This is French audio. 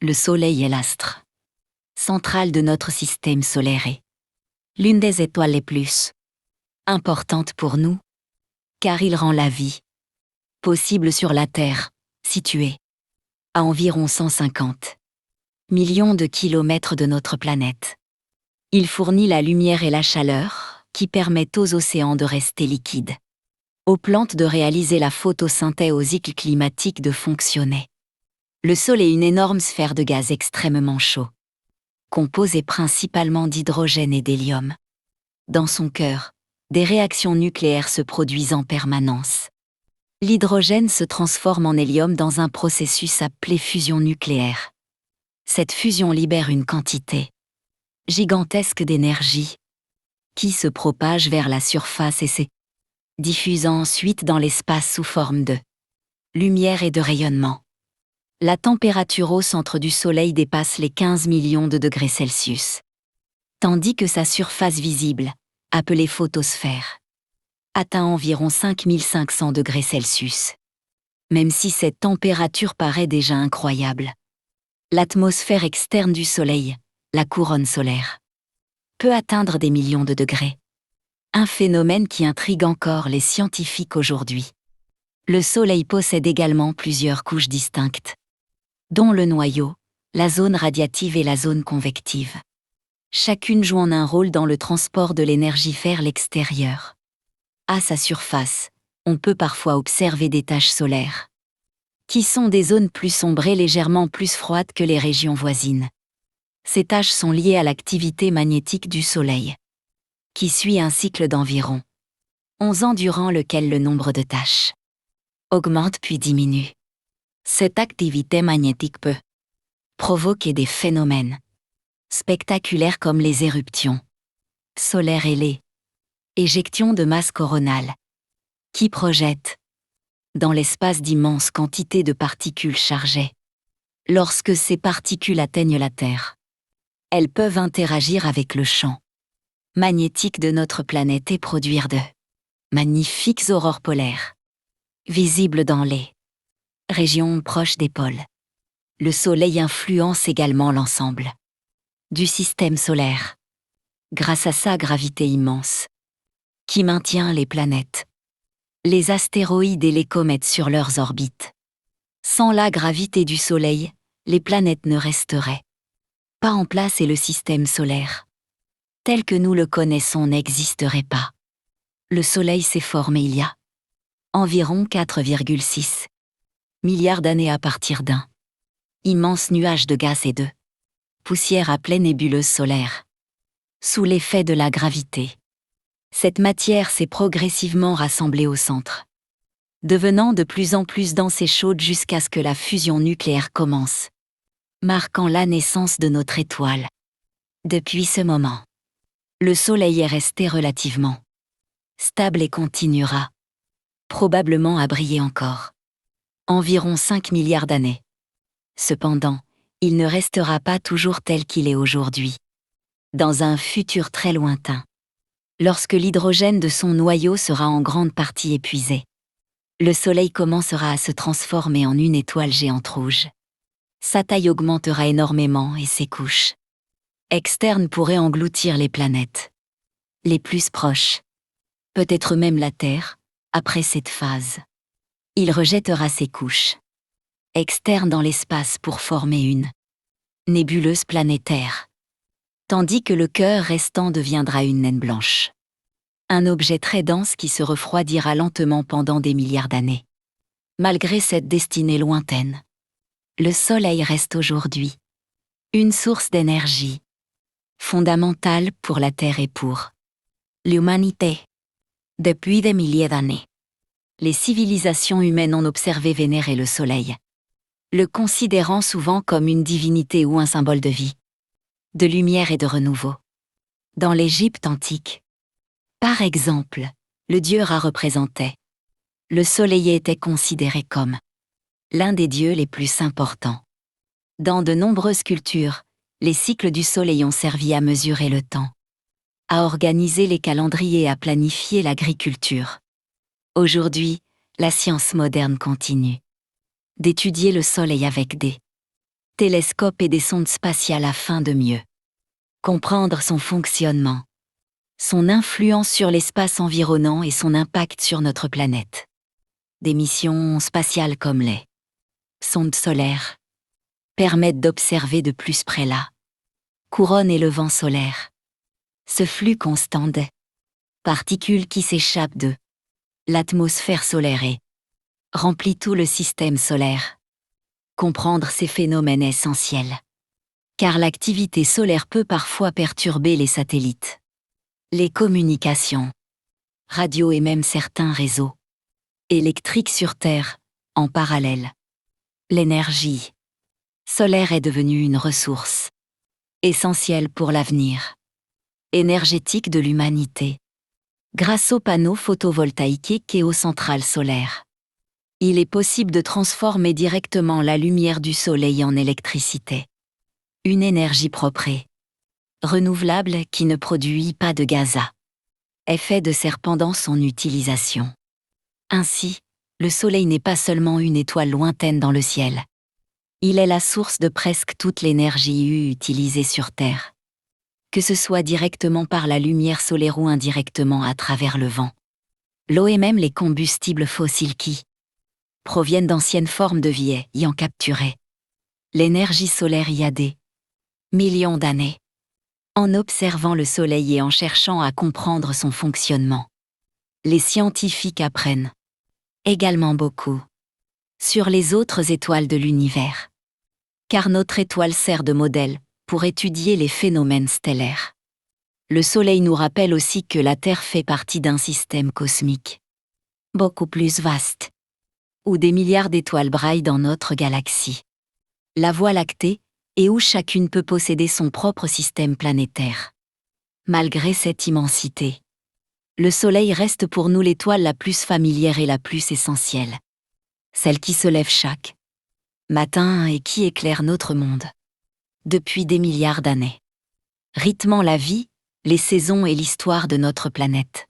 Le Soleil est l'astre central de notre système solaire et l'une des étoiles les plus importantes pour nous, car il rend la vie possible sur la Terre, située à environ 150 millions de kilomètres de notre planète. Il fournit la lumière et la chaleur qui permettent aux océans de rester liquides, aux plantes de réaliser la photosynthèse, aux cycles climatiques de fonctionner. Le Sol est une énorme sphère de gaz extrêmement chaud, composée principalement d'hydrogène et d'hélium. Dans son cœur, des réactions nucléaires se produisent en permanence. L'hydrogène se transforme en hélium dans un processus appelé fusion nucléaire. Cette fusion libère une quantité gigantesque d'énergie qui se propage vers la surface et se diffuse ensuite dans l'espace sous forme de lumière et de rayonnement. La température au centre du Soleil dépasse les 15 millions de degrés Celsius, tandis que sa surface visible, appelée photosphère, atteint environ 5500 degrés Celsius. Même si cette température paraît déjà incroyable, l'atmosphère externe du Soleil, la couronne solaire, peut atteindre des millions de degrés. Un phénomène qui intrigue encore les scientifiques aujourd'hui. Le Soleil possède également plusieurs couches distinctes, dont le noyau, la zone radiative et la zone convective. Chacune jouant un rôle dans le transport de l'énergie vers l'extérieur. À sa surface, on peut parfois observer des taches solaires, qui sont des zones plus sombres et légèrement plus froides que les régions voisines. Ces taches sont liées à l'activité magnétique du Soleil, qui suit un cycle d'environ 11 ans durant lequel le nombre de taches augmente puis diminue. Cette activité magnétique peut provoquer des phénomènes spectaculaires comme les éruptions solaires et les éjections de masse coronale, qui projettent dans l'espace d'immenses quantités de particules chargées. Lorsque ces particules atteignent la Terre, elles peuvent interagir avec le champ magnétique de notre planète et produire de magnifiques aurores polaires, visibles dans les régions proches des pôles. Le Soleil influence également l'ensemble du système solaire, grâce à sa gravité immense, qui maintient les planètes, les astéroïdes et les comètes sur leurs orbites. Sans la gravité du Soleil, les planètes ne resteraient pas en place et le système solaire, tel que nous le connaissons, n'existerait pas. Le Soleil s'est formé il y a environ 4,6 milliards d'années à partir d'un immense nuage de gaz et de poussière appelée nébuleuse solaire. Sous l'effet de la gravité, cette matière s'est progressivement rassemblée au centre, devenant de plus en plus dense et chaude jusqu'à ce que la fusion nucléaire commence, marquant la naissance de notre étoile. Depuis ce moment, le Soleil est resté relativement stable et continuera probablement à briller encore environ 5 milliards d'années. Cependant, il ne restera pas toujours tel qu'il est aujourd'hui. Dans un futur très lointain, lorsque l'hydrogène de son noyau sera en grande partie épuisé, le Soleil commencera à se transformer en une étoile géante rouge. Sa taille augmentera énormément et ses couches externes pourraient engloutir les planètes les plus proches, peut-être même la Terre. Après cette phase, il rejettera ses couches externes dans l'espace pour former une nébuleuse planétaire, tandis que le cœur restant deviendra une naine blanche. Un objet très dense qui se refroidira lentement pendant des milliards d'années. Malgré cette destinée lointaine, le Soleil reste aujourd'hui une source d'énergie fondamentale pour la Terre et pour l'humanité. Depuis des milliers d'années, les civilisations humaines ont observé vénérer le Soleil, le considérant souvent comme une divinité ou un symbole de vie, de lumière et de renouveau. Dans l'Égypte antique, par exemple, le dieu Ra représentait le Soleil et était considéré comme l'un des dieux les plus importants. Dans de nombreuses cultures, les cycles du Soleil ont servi à mesurer le temps, à organiser les calendriers et à planifier l'agriculture. Aujourd'hui, la science moderne continue d'étudier le Soleil avec des télescopes et des sondes spatiales afin de mieux comprendre son fonctionnement, son influence sur l'espace environnant et son impact sur notre planète. Des missions spatiales comme les sondes solaires permettent d'observer de plus près la couronne et le vent solaire. Ce flux constant des particules qui s'échappent de l'atmosphère solaire et remplit tout le système solaire. Comprendre ces phénomènes est essentiel, car l'activité solaire peut parfois perturber les satellites, les communications, radio et même certains réseaux électriques sur Terre, en parallèle. L'énergie solaire est devenue une ressource essentielle pour l'avenir énergétique de l'humanité. Grâce aux panneaux photovoltaïques et aux centrales solaires, il est possible de transformer directement la lumière du soleil en électricité. Une énergie propre et renouvelable qui ne produit pas de gaz à effet de serre pendant son utilisation. Ainsi, le soleil n'est pas seulement une étoile lointaine dans le ciel. Il est la source de presque toute l'énergie utilisée sur Terre, que ce soit directement par la lumière solaire ou indirectement à travers le vent, l'eau et même les combustibles fossiles qui proviennent d'anciennes formes de vie ayant capturé l'énergie solaire il y a des millions d'années. En observant le soleil et en cherchant à comprendre son fonctionnement, les scientifiques apprennent également beaucoup sur les autres étoiles de l'univers, car notre étoile sert de modèle pour étudier les phénomènes stellaires. Le Soleil nous rappelle aussi que la Terre fait partie d'un système cosmique beaucoup plus vaste, où des milliards d'étoiles braillent dans notre galaxie, la Voie lactée, et où chacune peut posséder son propre système planétaire. Malgré cette immensité, le Soleil reste pour nous l'étoile la plus familière et la plus essentielle, celle qui se lève chaque matin et qui éclaire notre monde depuis des milliards d'années, rythmant la vie, les saisons et l'histoire de notre planète.